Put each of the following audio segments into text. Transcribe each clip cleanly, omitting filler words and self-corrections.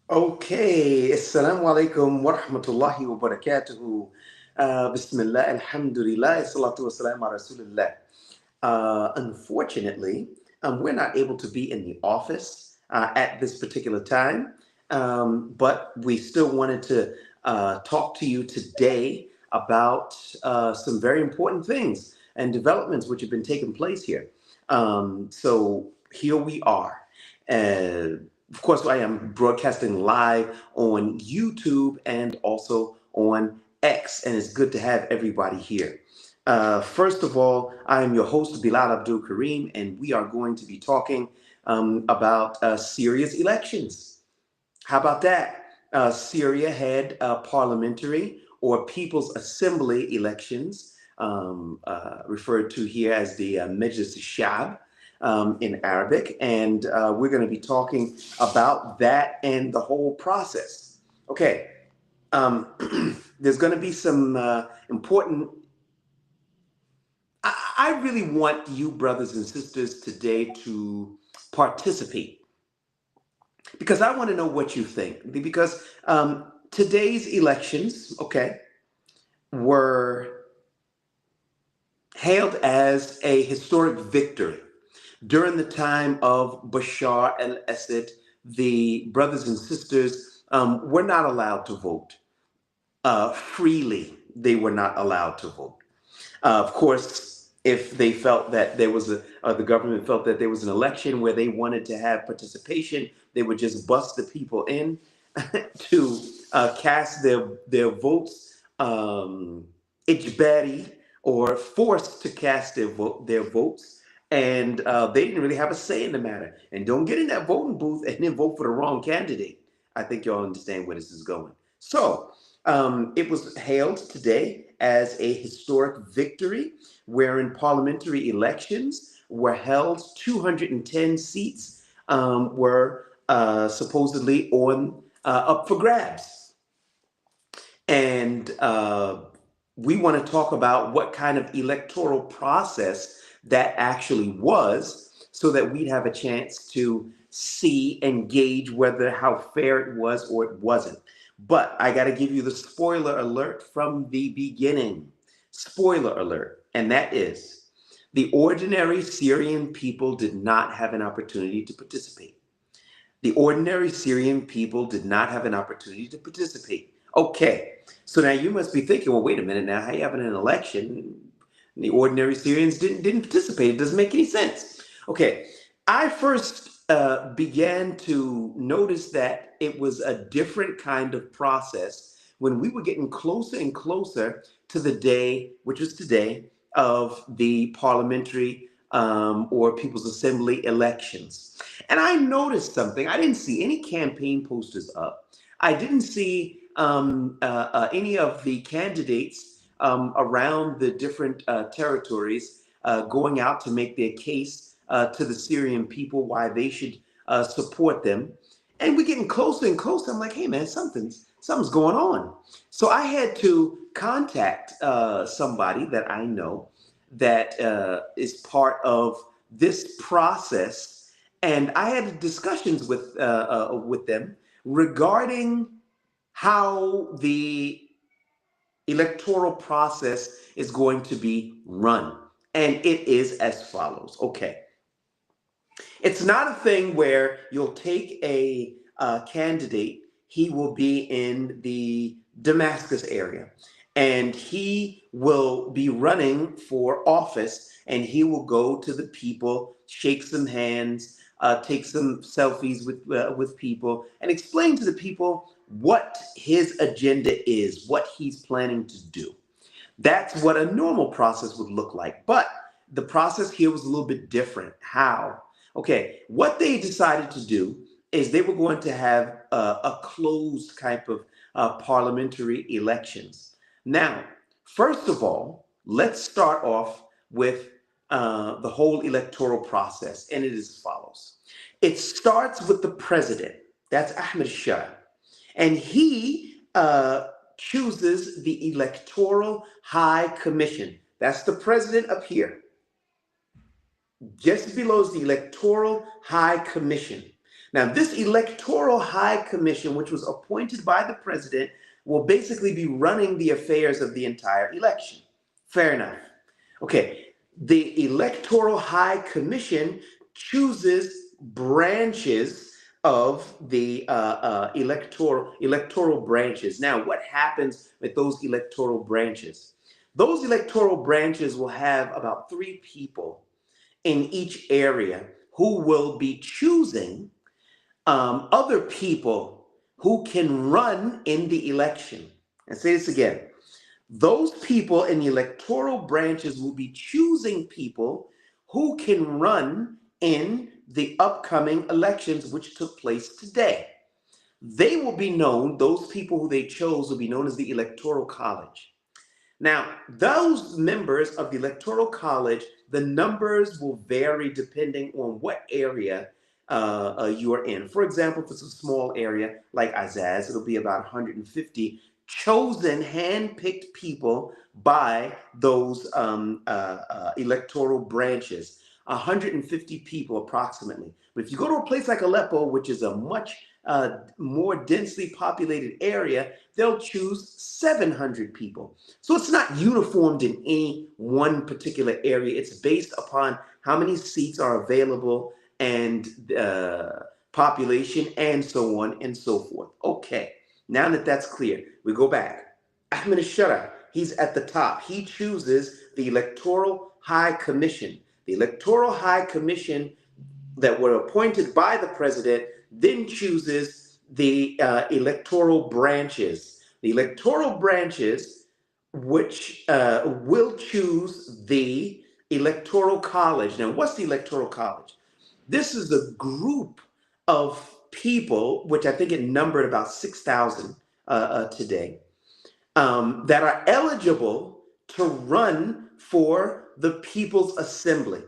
Okay, Assalamu alaikum wa rahmatullahi wa barakatuhu. Bismillah, alhamdulillah, salatu wassalam ala rasulillah. Unfortunately, we're not able to be in the office at this particular time, but we still wanted to talk to you today about some very important things and developments which have been taking place here. So here we are. Uh, of course, I am broadcasting live on YouTube and also on X, and it's good to have everybody here. First of all, I am your host, Bilal Abdul Kareem, and we are going to be talking about Syria's elections. How about that? Syria had parliamentary or People's Assembly elections, referred to here as the Majlis Shab in Arabic, and we're going to be talking about that and the whole process. Okay, um, there's going to be some important. I really want you, brothers and sisters, today to participate because I want to know what you think. Because today's elections, okay, were hailed as a historic victory. During the time of Bashar al Assad, the brothers and sisters were not allowed to vote freely. They were not allowed to vote. Of course, if they felt that there was the government felt that there was an election where they wanted to have participation, they would just bust the people in to cast their votes, ijbari, or forced to cast their votes, and they didn't really have a say in the matter. And don't get in that voting booth and then vote for the wrong candidate. I think y'all understand where this is going. So it was hailed today as a historic victory, wherein parliamentary elections were held. 210 seats were supposedly on up for grabs, and we want to talk about what kind of electoral process that actually was, so that we'd have a chance to see and gauge whether how fair it was or it wasn't. But I got to give you the spoiler alert from the beginning. Spoiler alert, and that is the ordinary Syrian people did not have an opportunity to participate. The ordinary Syrian people did not have an opportunity to participate. Okay, so now you must be thinking, well, wait a minute now, how you having an election? And the ordinary Syrians didn't participate. It doesn't make any sense. Okay, I first began to notice that it was a different kind of process when we were getting closer and closer to the day, which was today, of the parliamentary or People's Assembly elections. And I noticed something. I didn't see any campaign posters up. I didn't see any of the candidates around the different territories going out to make their case to the Syrian people why they should support them. And we're getting closer and closer. I'm like, hey man, something's going on. So I had to contact somebody that I know that is part of this process, and I had discussions with them regarding how the electoral process is going to be run. And it is as follows. Okay. It's not a thing where you'll take a candidate, he will be in the Damascus area, and he will be running for office, and he will go to the people, shake some hands, take some selfies with people, and explain to the people what his agenda is, what he's planning to do. That's what a normal process would look like. But the process here was a little bit different. How? Okay, what they decided to do is they were going to have a closed type of parliamentary elections. Now, first of all, let's start off with the whole electoral process, and it is as follows. It starts with the president. That's Ahmed Shah, and he chooses the Electoral High Commission. That's the president up here. Just below is the Electoral High Commission. Now, this electoral high commission, which was appointed by the president, will basically be running the affairs of the entire election. Fair enough. Okay, the electoral high commission chooses branches of the electoral branches. Now, what happens with those electoral branches? Those electoral branches will have about 3 people in each area who will be choosing other people who can run in the election. And say this again. Those people in the electoral branches will be choosing people who can run in the upcoming elections, which took place today. They will be known, those people who they chose will be known as the Electoral College. Now, those members of the Electoral College, the numbers will vary depending on what area you are in. For example, if it's a small area like Azaz, it'll be about 150 chosen, hand-picked people by those electoral branches. 150 people approximately. But if you go to a place like Aleppo, which is a much more densely populated area, they'll choose 700 people. So it's not uniformed in any one particular area. It's based upon how many seats are available and population and so on and so forth. Okay, now that that's clear, we go back. Ahmed al-Shara, he's at the top. He chooses the Electoral High Commission. The Electoral High Commission that were appointed by the president then chooses the electoral branches. The electoral branches, which will choose the Electoral College. Now, what's the Electoral College? This is a group of people, which I think it numbered about 6,000 today, that are eligible to run for the People's Assembly.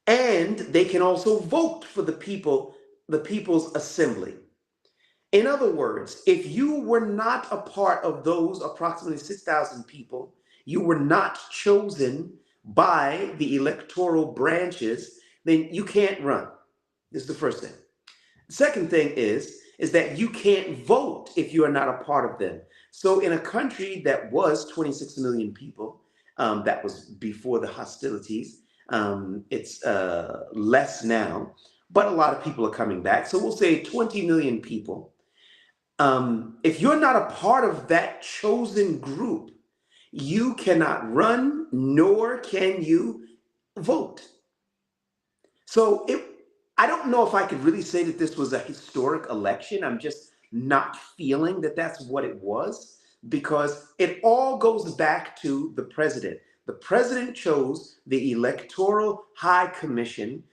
And they can also vote for the People's Assembly. In other words, if you were not a part of those approximately 6,000 people, you were not chosen by the electoral branches, then you can't run. This is the first thing. The second thing is that you can't vote if you are not a part of them. So in a country that was 26 million people, that was before the hostilities, it's less now, but a lot of people are coming back. So we'll say 20 million people. If you're not a part of that chosen group, you cannot run, nor can you vote. So I don't know if I could really say that this was a historic election. I'm just not feeling that that's what it was, because it all goes back to the president. The president chose the Electoral High Commission.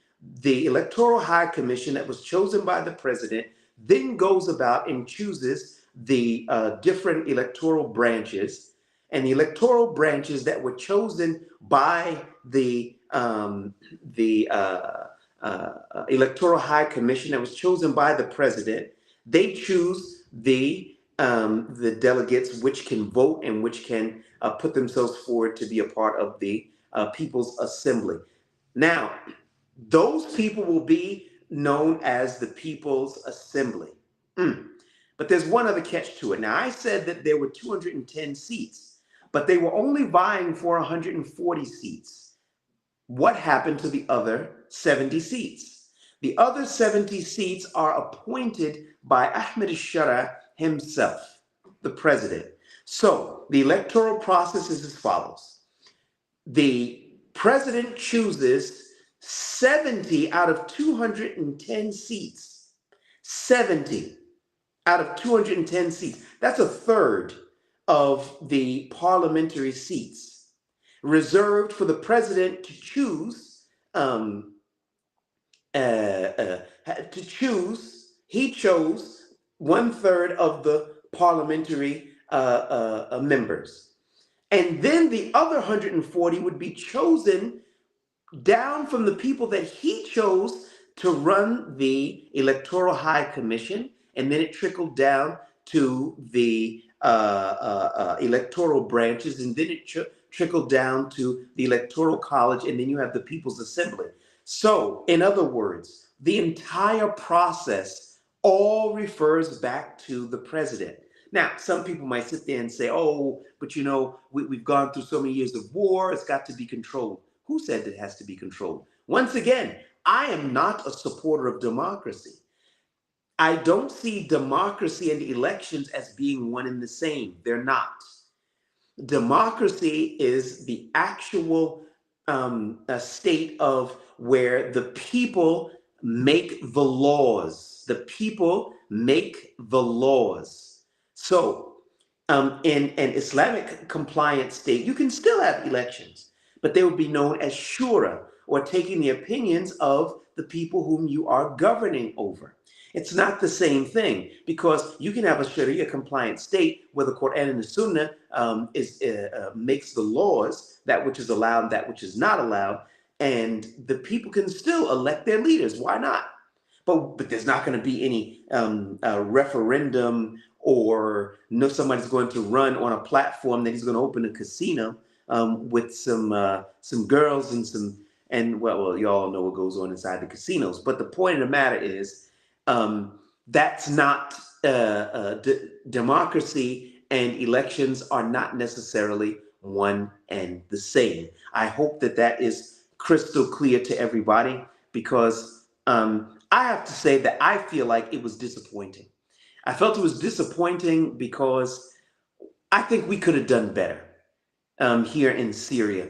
The Electoral High Commission that was chosen by the president then goes about and chooses the different electoral branches, and the electoral branches that were chosen by the Electoral High Commission that was chosen by the president. They choose the delegates which can vote and which can put themselves forward to be a part of the People's Assembly. Now, those people will be known as the People's Assembly. But there's one other catch to it. Now, I said that there were 210 seats, but they were only vying for 140 seats. What happened to the other 70 seats? The other 70 seats are appointed by Ahmed al-Shara himself, the president. So the electoral process is as follows. The president chooses 70 out of 210 seats. 70 out of 210 seats. That's a third of the parliamentary seats reserved for the president to choose. He chose 1/3 of the parliamentary members. And then the other 140 would be chosen down from the people that he chose to run the Electoral High Commission, and then it trickled down to the electoral branches, and then it trickled down to the Electoral College, and then you have the People's Assembly. So, in other words, the entire process all refers back to the president. Now, some people might sit there and say, oh, but we've gone through so many years of war, it's got to be controlled. Who said it has to be controlled? Once again, I am not a supporter of democracy. I don't see democracy and elections as being one and the same. They're not. Democracy is the actual a state of where the people make the laws. The people make the laws. So, in an Islamic compliant state, you can still have elections, but they would be known as shura, or taking the opinions of the people whom you are governing over. It's not the same thing, because you can have a Sharia compliant state where the Quran and the Sunnah makes the laws, that which is allowed, that which is not allowed, and the people can still elect their leaders. Why not? But there's not going to be any referendum, or no, somebody's going to run on a platform that he's going to open a casino with some girls and well, you all know what goes on inside the casinos. But the point of the matter is, that's not democracy and elections are not necessarily one and the same. I hope that that is crystal clear to everybody, because I have to say that I feel like it was disappointing. I felt it was disappointing because I think we could have done better here in Syria.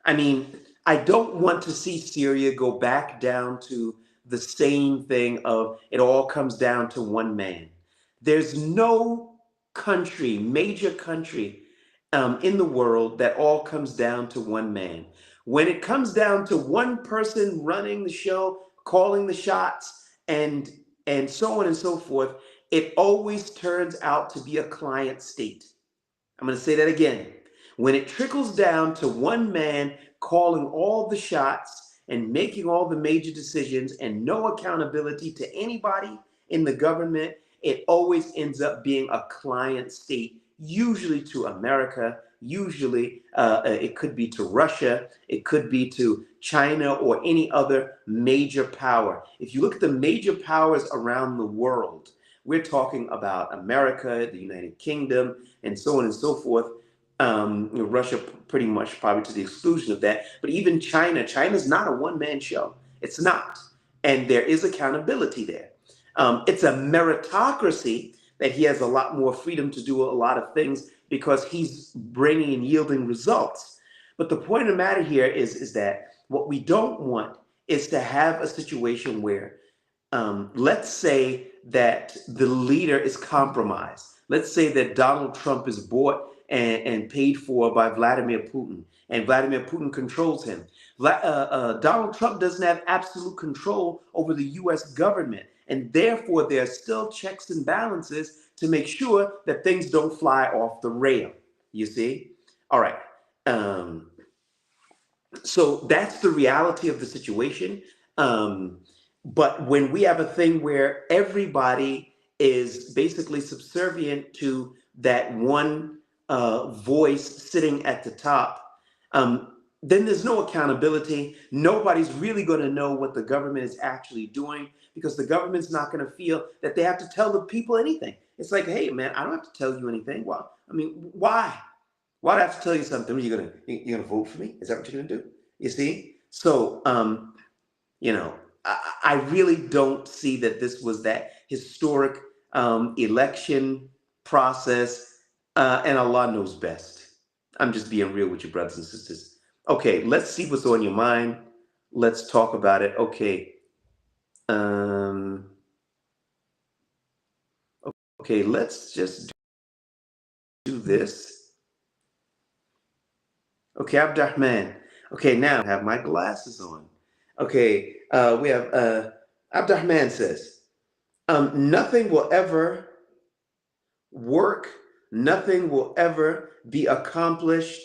I mean, I don't want to see Syria go back down to the same thing of it all comes down to one man. There's no country, major country in the world that all comes down to one man. When it comes down to one person running the show, calling the shots, and so on and so forth, it always turns out to be a client state. I'm going to say that again. When it trickles down to one man calling all the shots and making all the major decisions and no accountability to anybody in the government, it always ends up being a client state, usually to America. Usually it could be to Russia, it could be to China, or any other major power. If you look at the major powers around the world, we're talking about America, the United Kingdom, and so on and so forth. Russia pretty much probably to the exclusion of that. But even China's not a one-man show. It's not. And there is accountability there. It's a meritocracy that he has a lot more freedom to do a lot of things because he's bringing and yielding results. But the point of the matter here is that what we don't want is to have a situation where let's say that the leader is compromised. Let's say that Donald Trump is bought and paid for by Vladimir Putin, and Vladimir Putin controls him. Donald Trump doesn't have absolute control over the US government, and therefore there are still checks and balances to make sure that things don't fly off the rail. You see? All right. So that's the reality of the situation. But when we have a thing where everybody is basically subservient to that one voice sitting at the top, then there's no accountability. Nobody's really going to know what the government is actually doing, because the government's not going to feel that they have to tell the people anything. It's like, hey, man, I don't have to tell you anything. Well, I mean, why? Why do I have to tell you something? You're gonna vote for me? Is that what you're gonna do? You see? So you know, I really don't see that this was that historic election process, and Allah knows best. I'm just being real with you, brothers and sisters. Okay, let's see what's on your mind. Let's talk about it. Okay. Um, okay, let's just do this. Okay, Abdurrahman. Okay, now I have my glasses on. Okay, we have Abdurrahman says, nothing will ever work, nothing will ever be accomplished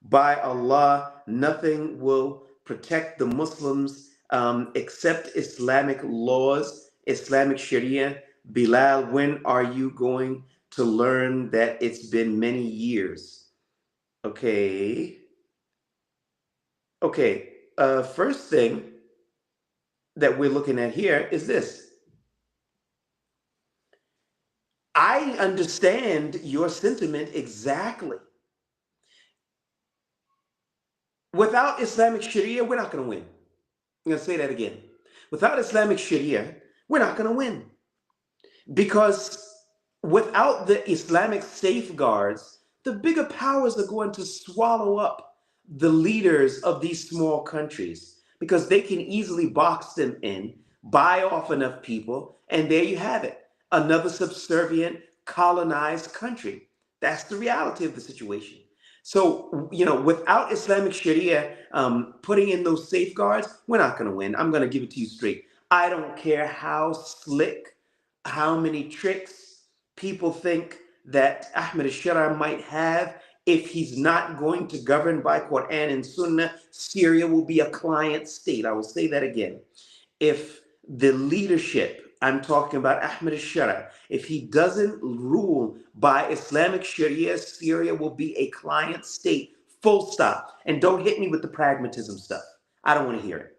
by Allah, nothing will protect the Muslims except Islamic laws, Islamic Sharia. Bilal, when are you going to learn that it's been many years? Okay. Okay, first thing, that we're looking at here is this. I understand your sentiment exactly. Without Islamic Sharia, we're not going to win. I'm going to say that again. Without Islamic Sharia, we're not going to win. Because without the Islamic safeguards, the bigger powers are going to swallow up the leaders of these small countries because they can easily box them in, buy off enough people, and there you have it. Another subservient, colonized country. That's the reality of the situation. So, without Islamic Sharia putting in those safeguards, we're not going to win. I'm going to give it to you straight. I don't care how slick, how many tricks people think that Ahmed al-Shara might have. If he's not going to govern by Quran and Sunnah, Syria will be a client state. I will say that again. If the leadership, I'm talking about Ahmed al-Shara, if he doesn't rule by Islamic Sharia, Syria will be a client state, full stop. And don't hit me with the pragmatism stuff. I don't want to hear it.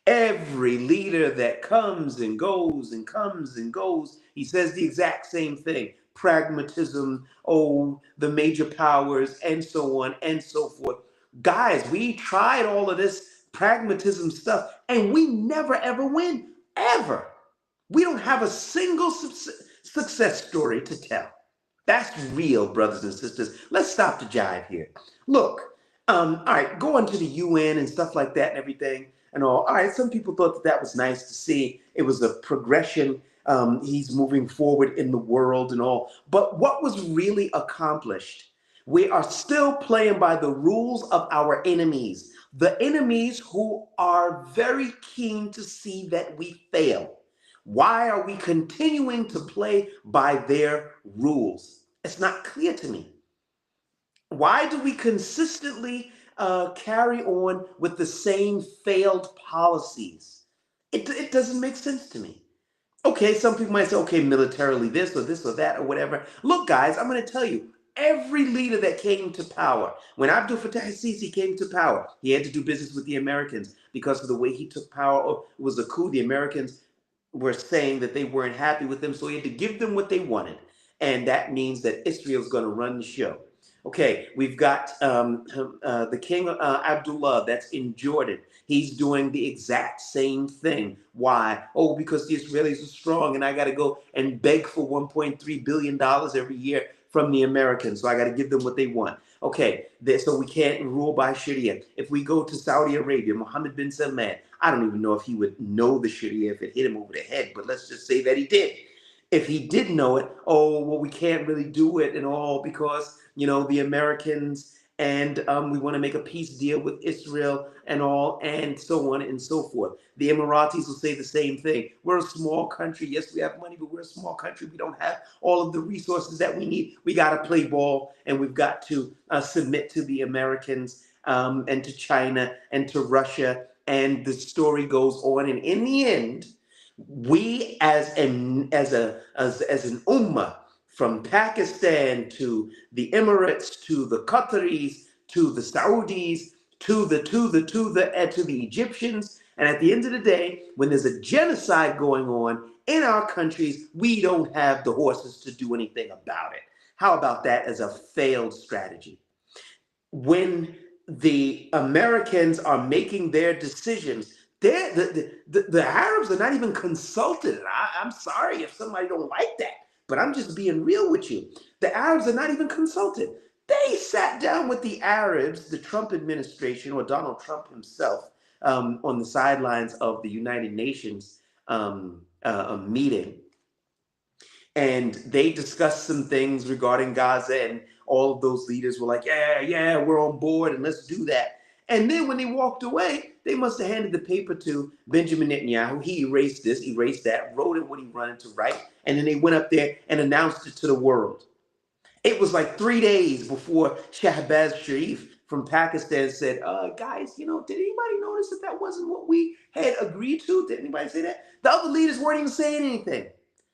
Every leader that comes and goes and comes and goes, he says the exact same thing. Pragmatism, oh, the major powers, and so on and so forth. Guys, we tried all of this pragmatism stuff and we never ever win, ever. We don't have a single success story to tell. That's real, brothers and sisters. Let's stop the jive here. Look, all right, going to the UN and stuff like that and everything and all. All right, some people thought that was nice to see. It was a progression. He's moving forward in the world and all. But what was really accomplished? We are still playing by the rules of our enemies, the enemies who are very keen to see that we fail. Why are we continuing to play by their rules? It's not clear to me. Why do we consistently carry on with the same failed policies? It doesn't make sense to me. Okay, some people might say, okay, militarily this or that or whatever. Look, guys, I'm going to tell you, every leader that came to power, when Abdul Fattah al-Sisi came to power, he had to do business with the Americans because of the way he took power. Oh, it was a coup. The Americans were saying that they weren't happy with them, so he had to give them what they wanted. And that means that Israel's going to run the show. Okay, we've got the King Abdullah that's in Jordan. He's doing the exact same thing. Why? Oh, because the Israelis are strong and I got to go and beg for $1.3 billion every year from the Americans. So I got to give them what they want. Okay, so we can't rule by Sharia. If we go to Saudi Arabia, Mohammed bin Salman, I don't even know if he would know the Sharia if it hit him over the head, but let's just say that he did. If he did know it, oh, well, we can't really do it and all because, the Americans and we want to make a peace deal with Israel and all and so on and so forth. The Emiratis will say the same thing. We're a small country. Yes, we have money, but we're a small country. We don't have all of the resources that we need. We got to play ball and we've got to submit to the Americans and to China and to Russia. And the story goes on. And in the end, we as an ummah, from Pakistan to the Emirates to the Qataris to the Saudis to the Egyptians, and at the end of the day, when there's a genocide going on in our countries, we don't have the horses to do anything about it. How about that as a failed strategy? When the Americans are making their decisions, the Arabs are not even consulted. I'm sorry if somebody don't like that, but I'm just being real with you. The Arabs are not even consulted. They sat down with the Arabs, the Trump administration, or Donald Trump himself, on the sidelines of the United Nations meeting, and they discussed some things regarding Gaza, and all of those leaders were like, yeah, we're on board, and let's do that. And then when they walked away, they must have handed the paper to Benjamin Netanyahu. He erased this, erased that, wrote it what he wanted to write, and then they went up there and announced it to the world. It was like 3 days before Shahbaz Sharif from Pakistan said, guys, did anybody notice that wasn't what we had agreed to? Did anybody say that? The other leaders weren't even saying anything.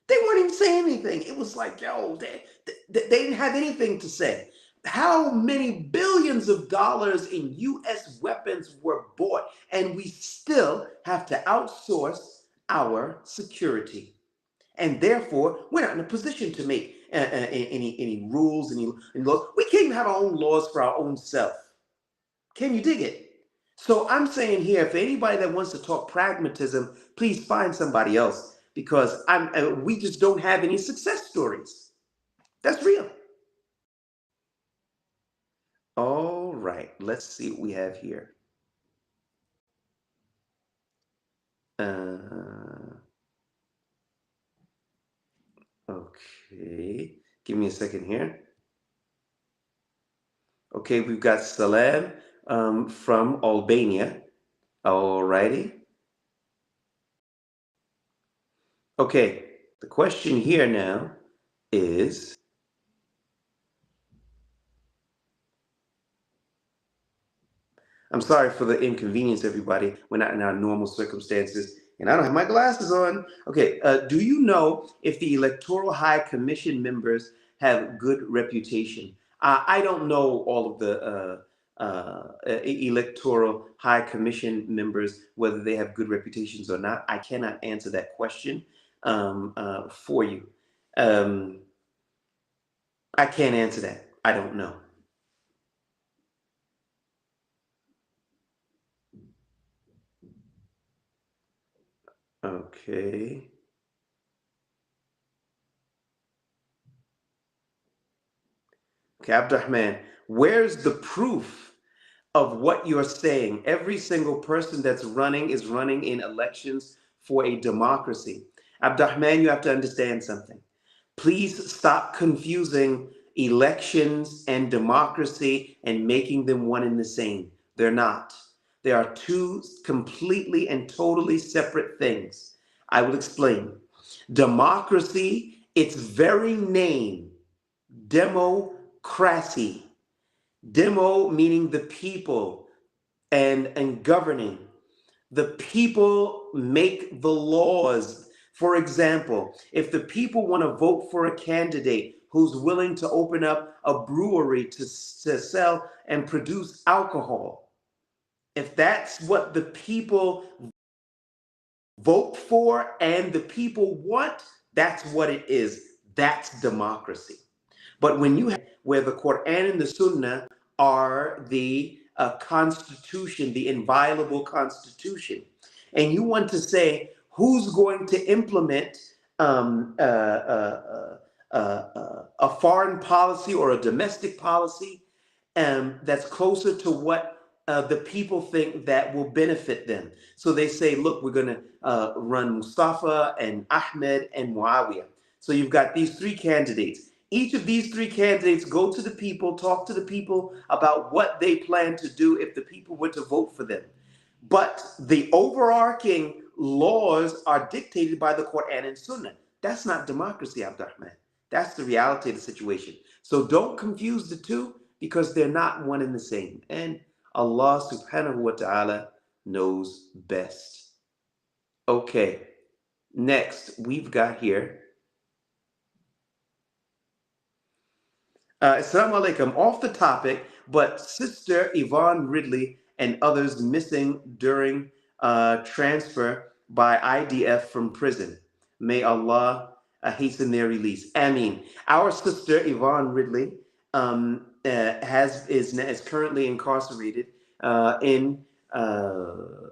They weren't even saying anything. It was like, yo, they didn't have anything to say. How many billions of dollars in US weapons were bought, and we still have to outsource our security? And therefore, we're not in a position to make any rules, any laws. We can't even have our own laws for our own self. Can you dig it? So I'm saying here, if anybody that wants to talk pragmatism, please find somebody else because we just don't have any success stories. That's real. All right, let's see what we have here. Uh, okay, give me a second here. Okay, we've got Salam from Albania. All righty. Okay, the question here now is, I'm sorry for the inconvenience, everybody. We're not in our normal circumstances, and I don't have my glasses on. Okay, do you know if the Electoral High Commission members have good reputation? I don't know all of the Electoral High Commission members, whether they have good reputations or not. I cannot answer that question for you. Um, I can't answer that. I don't know. Okay. Okay, Abdurrahman, where's the proof of what you're saying? Every single person that's running is running in elections for a democracy. Abdurrahman, you have to understand something. Please stop confusing elections and democracy and making them one and the same. They're not. They are two completely and totally separate things. I will explain. Democracy, its very name, democracy. Demo meaning the people and governing. The people make the laws. For example, if the people want to vote for a candidate who's willing to open up a brewery to sell and produce alcohol, if that's what the people vote for and the people want, that's what it is. That's democracy. But when you have where the Quran and the Sunnah are the constitution, the inviolable constitution, and you want to say who's going to implement a foreign policy or a domestic policy that's closer to what the people think that will benefit them. So they say, look, we're going to run Mustafa and Ahmed and Muawiyah. So you've got these three candidates. Each of these three candidates go to the people, talk to the people about what they plan to do if the people were to vote for them. But the overarching laws are dictated by the Quran and Sunnah. That's not democracy, Abdurrahman. That's the reality of the situation. So don't confuse the two because they're not one and the same. And Allah subhanahu wa ta'ala knows best. Okay, next we've got here. Assalamu alaikum. Off the topic, but Sister Yvonne Ridley and others missing during transfer by IDF from prison. May Allah hasten their release. Ameen. Our sister Yvonne Ridley is currently incarcerated in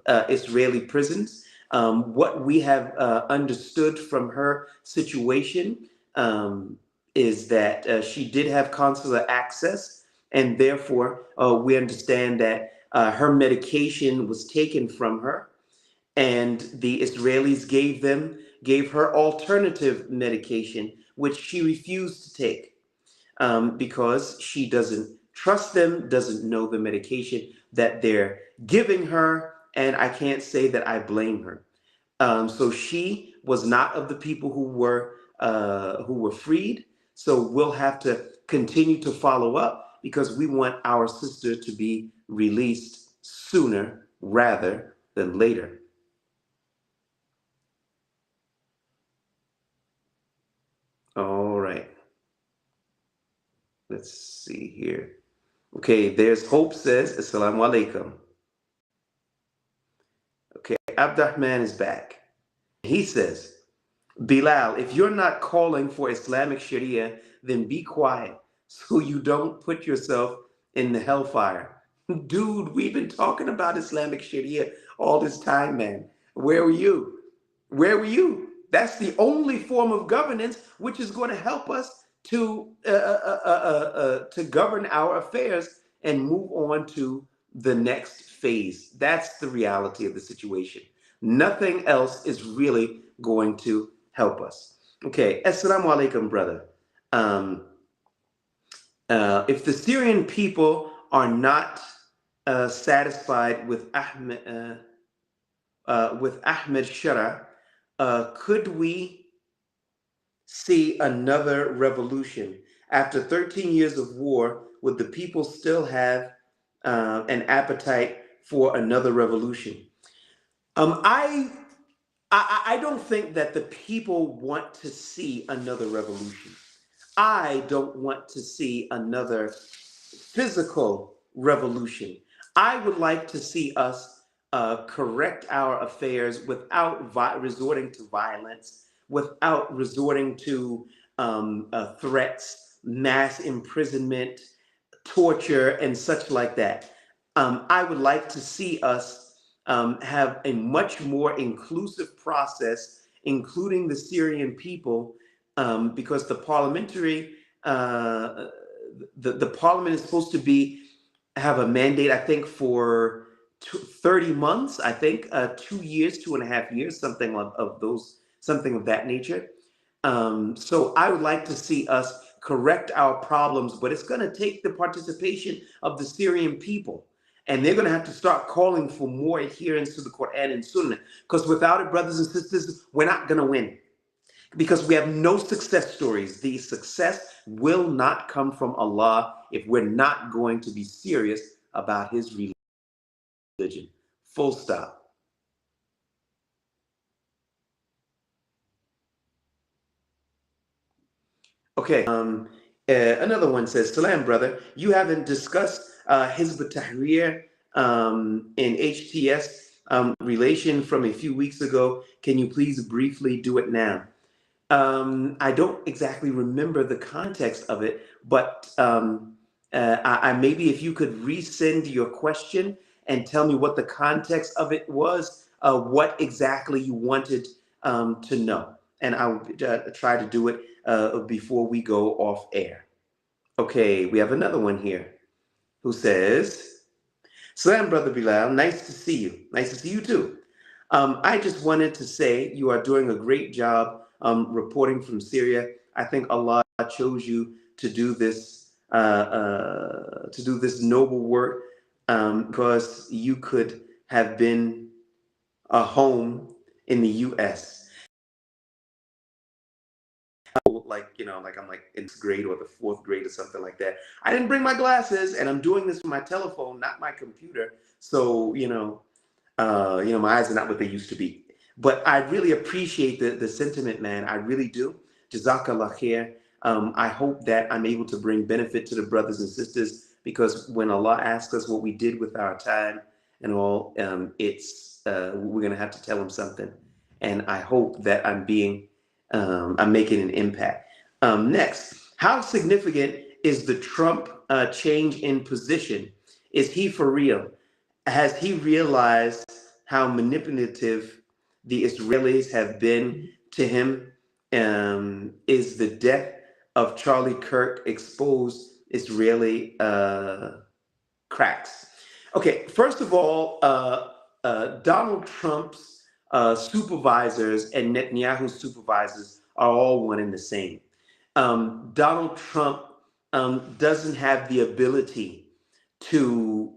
Israeli prisons. What we have understood from her situation. Is that she did have consular access, and therefore we understand that her medication was taken from her, and the Israelis gave her alternative medication, which she refused to take because she doesn't trust them, doesn't know the medication that they're giving her, and I can't say that I blame her. So she was not of the people who were freed. So we'll have to continue to follow up because we want our sister to be released sooner rather than later. All right. let's see here. Okay, there's Hope says, Assalamu alaikum. Okay, Abdurrahman is back. He says, Bilal, if you're not calling for Islamic Sharia, then be quiet so you don't put yourself in the hellfire. Dude, we've been talking about Islamic Sharia all this time, man. Where were you? Where were you? That's the only form of governance which is going to help us to govern our affairs and move on to the next phase. That's the reality of the situation. Nothing else is really going to help us. Okay, assalamu alaikum, brother. Um, if the Syrian people are not satisfied with Ahmed Shara, could we see another revolution? After 13 years of war, would the people still have an appetite for another revolution? Um, I, I don't think that the people want to see another revolution. I don't want to see another physical revolution. I would like to see us correct our affairs without resorting to violence, without resorting to threats, mass imprisonment, torture, and such like that. I would like to see us have a much more inclusive process, including the Syrian people, because the parliamentary, the parliament is supposed to be have a mandate, I think, for 30 months. I think 2 years, 2.5 years, something of those, something of that nature. So I would like to see us correct our problems, but it's going to take the participation of the Syrian people. And they're going to have to start calling for more adherence to the Quran and Sunnah. Because without it, brothers and sisters, we're not going to win. Because we have no success stories. The success will not come from Allah if we're not going to be serious about His religion. Full stop. Okay. Another one says, Salam, brother, you haven't discussed Hizb Tahrir in HTS relation from a few weeks ago. Can you please briefly do it now? I don't exactly remember the context of it, but I maybe if you could resend your question and tell me what the context of it was, what exactly you wanted to know, and I will try to do it before we go off air. Okay, we have another one here who says, Salam, Brother Bilal. Nice to see you. Nice to see you too. I just wanted to say you are doing a great job reporting from Syria. I think Allah chose you to do this noble work because you could have been a home in the U.S. Like, like I'm like in 6th grade or the 4th grade or something like that. I didn't bring my glasses, and I'm doing this from my telephone, not my computer. So my eyes are not what they used to be. But I really appreciate the sentiment, man. I really do. Jazakallah khair. I hope that I'm able to bring benefit to the brothers and sisters, because when Allah asks us what we did with our time and all, it's we're gonna have to tell Him something. And I hope that I'm making an impact. Next, how significant is the Trump change in position? Is he for real? Has he realized how manipulative the Israelis have been to him? Is the death of Charlie Kirk exposed Israeli cracks? Okay, first of all, Donald Trump's supervisors and Netanyahu's supervisors are all one and the same. Donald Trump doesn't have the ability to